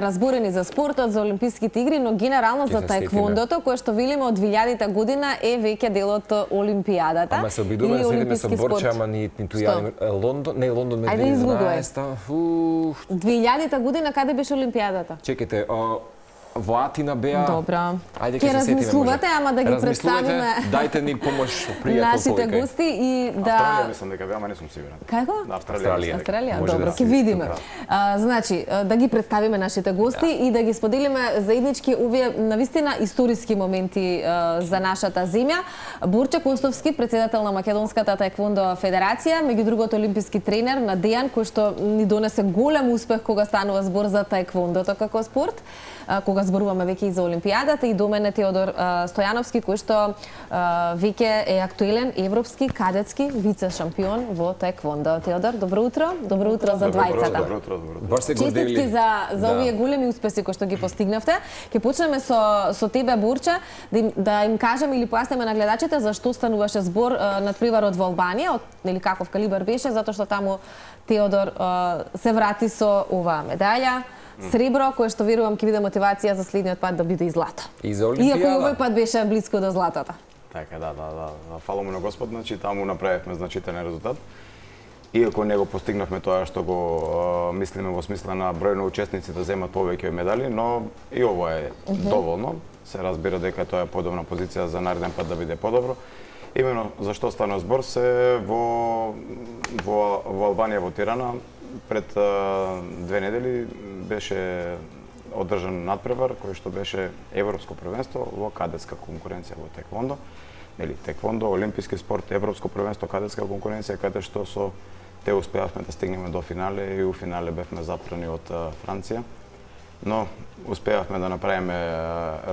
Разборени за спортот, за олимписките игри, но генерално за таеквондото, кое што велиме од 2000-та година е веќе дел од олимпијадата. Ама се обидуваме да седиме со Борче, ама ниту ја Лондон, не Лондон ме 2012-та. 2000-та година каде беше олимпијадата? Чекайте, во Атина беа. Добро. Ајде ќе размислувате, ама да ги представиме. Дајте ни помош, пријател нашите гости и да Австралија мислам дека беа, ама не сум сигурен. Како? Австралија. Добро, ќе видиме. Значи, да ги представиме нашите гости и да ги споделиме заеднички овие навистина историски моменти за нашата земја. Борче Костовски, председател на Македонската таеквондо федерација, меѓу другото олимписки тренер на Дејан, кој што ни донесе голем успех кога станува збор за таеквондото како спорт, кога зборуваме веќе и за олимпијадата, и до мене Теодор Стојановски, кој што веќе е актуелен европски кадетски вице шампион во таеквондо. Теодор, добро утро. Добро утро за двајцата. Добро утро. Баш се гордели. Честитки за овие големи успеси кои што ги постигнавте. Ќе почнеме со тебе, Борче, да им кажеме или појаснеме на гледачите зашто стануваше збор надпреварот во Албанија, нели каков калибар беше, затоа што таму Теодор се врати со оваа медаља. Сребро, кое што верувам ќе биде мотивација за следниот пат да биде и злато. И за олимпијада. Иако овој пат беше близко до златото. Така, да. Фала му на Господ, значи таму направивме значителен резултат. Иако не го постигнавме тоа што го мислиме во смисла на број на учесници да земат повеќе медали, но и ова е доволно. Се разбира дека тоа е подобна позиција за нареден пат да биде подобро. Именно зашто станува збор се во Албанија, во Тирана, пред 2 недели беше одржан надпревар кој што беше европско првенство во кадетска конкуренција во таеквондо. Нели таеквондо, олимписки спорт, европско првенство, кадетска конкуренција, каде што со те успеавме да стигнеме до финале и у финале бевме запрани од Франција. Но успеавме да направиме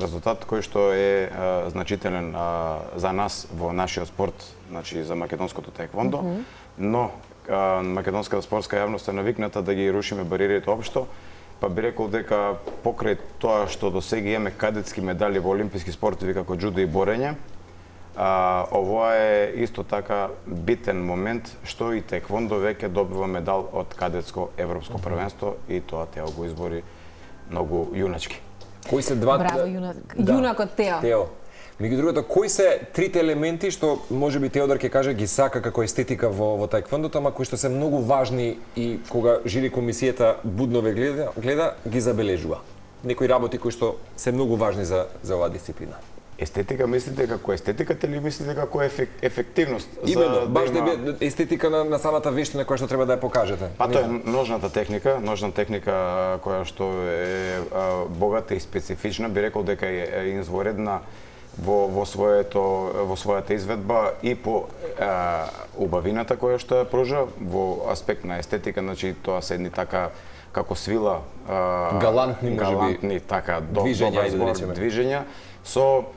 резултат кој што е значителен за нас во нашиот спорт, значи за македонското таеквондо, но македонската спортска јавност е навикната да ги рушиме бариерите општо, па би рекол дека покрај тоа што до сега имаме кадетски медали во олимписки спортови како џудо и борење, ова е исто така битен момент што и таеквондо веќе добива медал од кадетско европско првенство и тоа Тео го избори многу јуначки. Кои се два... Браво, јунакот Тео. Меѓу другото, кои се трите елементи што можеби Теодор ќе каже ги сака како естетика во таеквондото, ама кои што се многу важни и кога жири комисијата будно ве гледа, ги забележува? Некои работи кои што се многу важни за оваа дисциплина. Естетика мислите како естетиката или мислите како ефективност? Именно, баш да има естетика на самата вештина која што треба да ја покажете. Па тоа е ножна техника која што е богата и специфична, би рекол дека е изворедна во својата изведба и по убавината која што ја пружа во аспект на естетика, значи тоа се едни така како свила галантни така движења со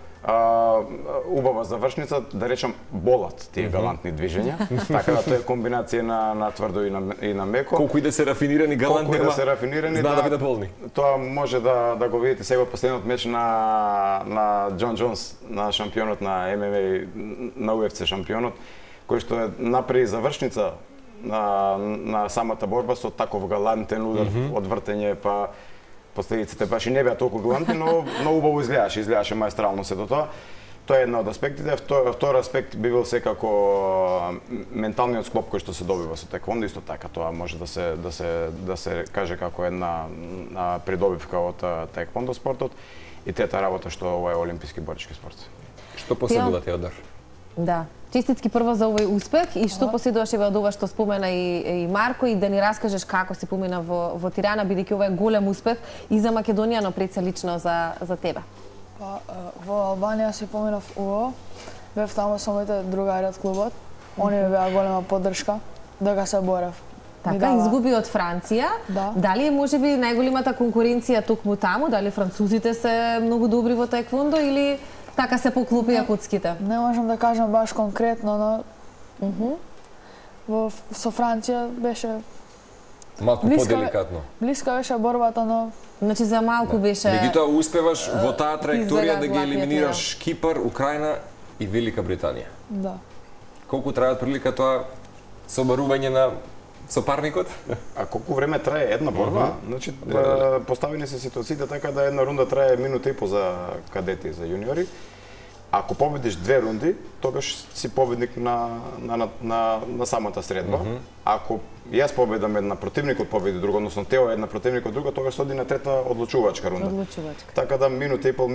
убава завршница, да речам болат тие галантни движења, така да тоа е комбинација на тврдо и на меко. Колку и да се рафинирани галантни, да бидат болни. Тоа може да го видите сега последниот меч на Џон Џонс, на шампионот на ММА, на UFC шампионот, кој што е направи завршница на самата борба со таков галантен удар, одвртење, па последиците баш и не беа толку галантни, но убаво изгледаше маестрално се до тоа. Тоа е една од аспектите. Втор аспект би бил секако менталниот склоп кој што се добива со таеквондо, исто така тоа може да се каже како една придобивка од таеквондо спортот и трета работа што ова е олимписки борички спорт. Што поседува Теодор? Да. Честитки прво за овој успех и што поседуваше од ова што спомена и Марко, и да ни раскажеш како си помина во Тирана, бидејќи ова е голем успех и за Македонија, но пред се лично за тебе. Па, во Албанија си поминав УО, бев таму со моите другари од клубот, они ми беа голема поддршка, дека се борев. Така, изгуби од Франција. Да. Дали е можеби најголемата конкуренција токму таму? Дали французите се многу добри во таеквондо или така се поклопија куцките? Не можам да кажам баш конкретно, но со Франција беше малку поделикатно. Блиска беше борбата, но значи за малку беше. Меѓутоа успеваш во таа траекторија да ги елиминираш Кипар, Украина и Велика Британија. Да. Колку траја прилика тоа собарување на сопарникот? А колку време трае една борба? Значи, поставени се ситуациите така да една рунда трае минута и по за кадети, за јуниори. Ако победиш 2 рунди, тогаш си победник на самата средба. Ако јас победам една, противникот победи друга, односно Тео една, противникот друга, тогаш се оди на трета одлучувачка рунда. Така да минута и пол,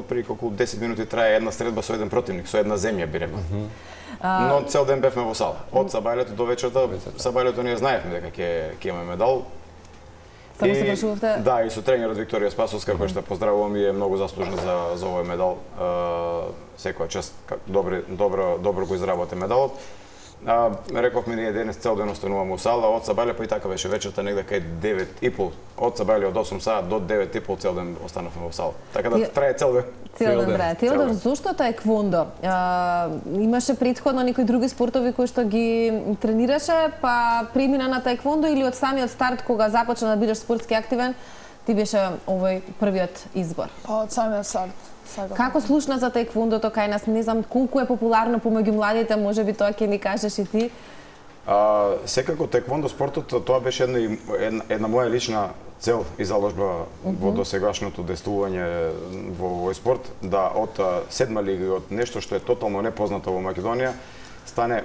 преди колку 10 минути трае една средба со еден противник, со една земја би рекол. Но цел ден бевме во сала. Од сабајлето до вечерта, сабајлето ние знаевме дека ќе имаме медал. Само се прашувавте? Да, и со тренерот Викторија Спасовска, која што поздравувам и е многу заслужна за овој медал. Секоја чест, добро го изработе медалот. Рековме ние денес цел ден остануваме у сала, од Сабајле, па и така беше вечерта негде кај 9:30. Од Сабајле од 8 саат до 9:30 цел ден останавме во сала. Така да трае цел ден. Цел ден трае. Теодор, зошто таеквондо? Имаше претходно некои други спортови кои што ги тренираше, па премина на таеквондо или од самиот старт кога започна да бидеш спортски активен, ти беше овој првиот избор? Па од самиот старт. Како слушна за таеквондото кај нас? Не знам колку е популарно помеѓу младите, можеби тоа ќе ни кажеш и ти. Секако таеквондо спортот, тоа беше една моја лична цел и заложба во досегашното действување во овој спорт, да од 7 лига, од нешто што е тотално непознато во Македонија, стане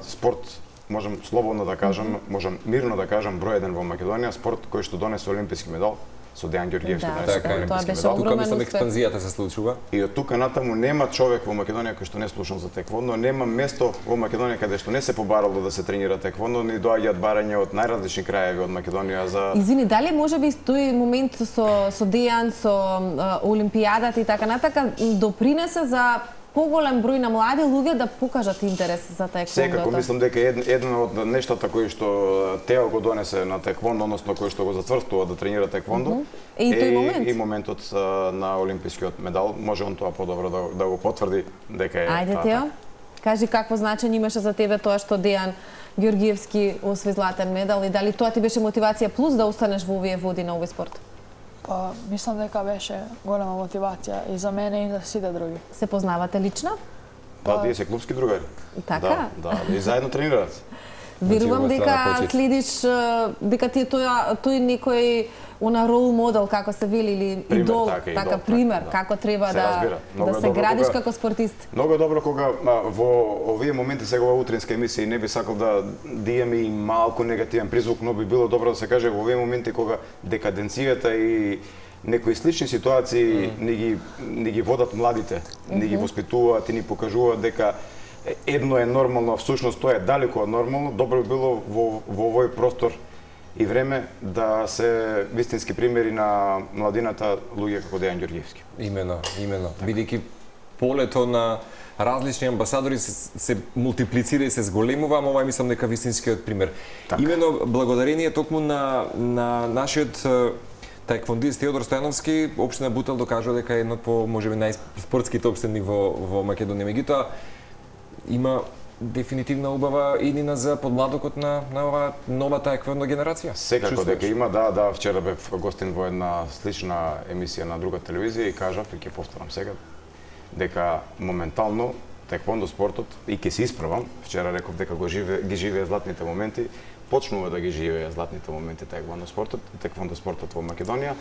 спорт, можам слободно да кажам, можам мирно да кажам, број 1 во Македонија, спорт кој што донесе олимписки медал со Дејан Ѓорѓиевски, да, олимписки медал. Тука мислам експанзијата се случува. И од тука натаму нема човек во Македонија кој што не слушал за таеквондо, нема место во Македонија каде што не се побарало да се тренира таеквондо, ни доаѓаат барања од најразлични краеви од Македонија за... Извини, дали можеби тој момент со Дејан, со Олимпијадата и така натака допринесе за поголем број на млади луѓе да покажат интерес за таеквондото? Секако, мислам дека едно од нештата кои што Тео го донесе на таеквондо, односно кој што го зацврстува да тренира таеквондо, и тој момент. И моментот на олимпискиот медал. Може он тоа подобро да го потврди дека е. Ајде, Тео, кажи какво значење имаше за тебе тоа што Дејан Ѓорѓиевски освои златен медал и дали тоа ти беше мотивација плюс да останеш во овие води на овој спорт? Па, мислам дека беше голема мотивација и за мене и за сите други. Се познавате лично? Да, тие се клубски другари. Така? Да, и заедно тренираат. Верувам дека следиш дека ти е тој некој рол модел, како се вели, или идол, така пример, како треба да се градиш како спортист. Многу добро кога во овие моменти сега во утринска емисија, не би сакал да имаме и малку негативен призвук, но би било добро да се каже во овие моменти кога декаденцијата и некои слични ситуации ни ги водат младите, ни ги воспитуваат и ни покажуваат дека едно е нормално, всушност тоа е далеко од нормално, добро би било во овој простор и време да се вистински примери на младината луѓе како Дејан Ѓорѓиевски. Имено. Бидејќи полето на различни амбасадори се мултиплицира и се зголемува, ама ова мислам дека вистинскиот пример. Имено благодарение токму на нашиот таеквондист Теодор Стојановски, општина Бутел докажува дека е едно од можеби најспортските општини во Македонија. Меѓутоа има дефинитивна убава иднина за подмладокот на оваа нова таеквондо генерација. Секако дека има, да, вчера бев гостин во една слична емисија на друга телевизија и кажав, и ќе повторам сега, дека моментално таеквондо спортот, и ќе се исправам, вчера реков дека ги живее златните моменти, почнува да ги живее златните моменти таеквондо спортот во Македонија,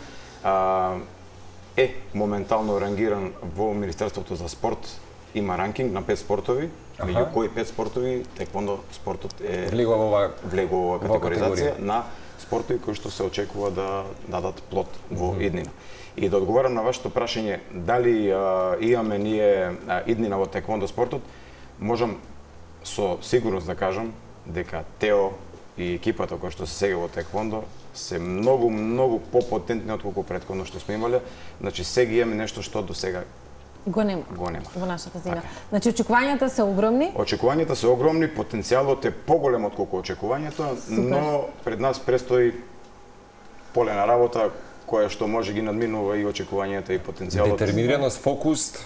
е моментално рангиран во Министерството за спорт, има ранкинг на 5 спортови, меѓу кои 5 спортови таеквондо спортот е влегува во категоризација на спортови кои што се очекува да дадат плод во иднина. И да одговорам на вашето прашање дали имаме ние иднина во таеквондо спортот, можам со сигурност да кажам дека Тео и екипата која што се сега во таеквондо се многу попотентни отколку претходно што сме имале. Значи сега имаме нешто што до сега го нема во нашата земја. Значи очекувањата се огромни? Очекувањата се огромни, потенцијалот е поголем отколку очекувањето, но пред нас престои полена работа која што може ги надминува и очекувањата и потенцијалот. Детерминираност, фокус,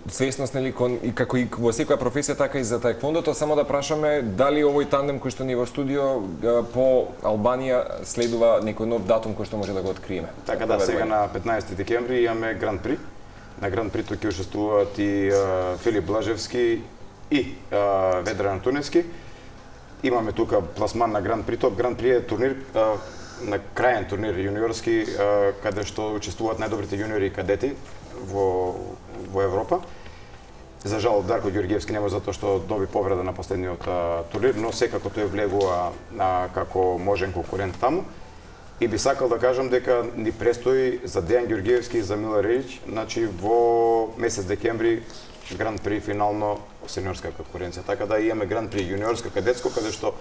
свесност, нели, и како и во секоја професија, така и за таеквондото. Само да прашаме дали овој тандем кој што ни во студио по Албанија следува некој нов датум кој што може да го откриеме. Така да, сега на 15 декември имаме Гран При. На Гран Прито ќе учествуваат и Филип Блажевски и Ведран Антуневски. имаме тука пласман на Гран При. Гран При е турнир, на краен турнир јуниорски, каде што учествуваат најдобрите јуниори и кадети во Европа. За жал Дарко Ѓорѓиевски не може затоа што доби повреда на последниот турнир, но секако тој влегува како можен конкурент таму. И би сакал да кажам дека ни престои за Дејан Ѓорѓиевски и за Мило Рерич, значи во месец декември Гран При финално сениорска конкуренција. Така да имаме Гран При јуниорска кадетско, каде што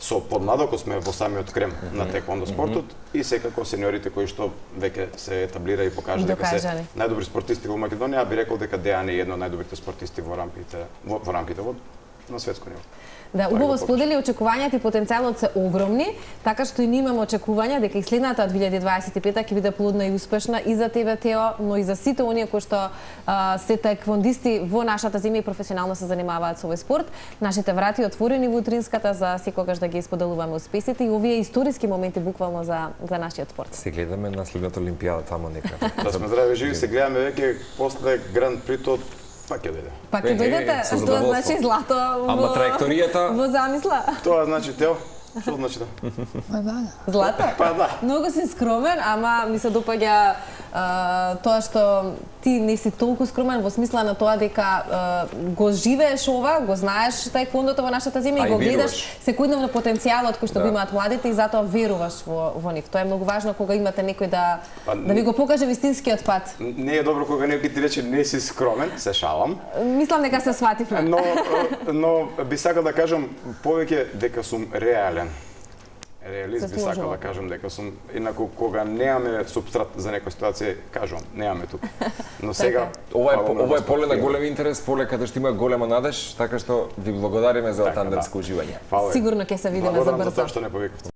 со подмладоко сме во самиот крем на теквондо спортот и секако сениорите кои што веќе се етаблира и покажа дека се најдобри спортисти во Македонија, би рекол дека Дејан е едно од најдобрите спортисти во рамките на светско ниво. Да, убаво сподели, очекувањата и потенцијалот се огромни, така што и ние имаме очекувања дека и следната 2025 ќе биде плодна и успешна и за тебе, Тео, но и за сите оние кои што се таеквондисти во нашата земја и професионално се занимаваат со овој спорт. Нашите врати отворени во утринската за секогаш да ги споделуваме успесите и овие историски моменти буквално за нашиот спорт. Се гледаме на следната олимпијада тамо некаде. Да сме здрави живи, се гледаме веќе после Гран Прито. Пак ќе дојде. Пак ќе дојдете, тоа значи злато Ама траекторијата во замисла. Тоа значи Тео. Што значи тоа? Злато? Па да. Многу си скромен, ама ми се допаѓа тоа што ти не си толку скромен во смисла на тоа дека го живееш ова, го знаеш таеквондото во нашата земја и го гледаш секојдневно потенцијалот кој што го имаат младите и затоа веруваш во нив. Тоа е многу важно кога имате некој да ви го покаже вистинскиот пат. Не е добро кога некој ти рече не си скромен, се шалам. Мислам дека се свативме. Но би сакал да кажам повеќе дека сум реален. Реалист би сакал да кажам дека сум, инаку кога немаме субстрат за некоја ситуација, кажувам, немаме тука. Но сега ова е поле на голем интерес, поле каде што има голема надеж, така што ви благодариме за тандемско уживање. Сигурно ќе се видиме за брзо. Благодарам за тоа што не повикавте.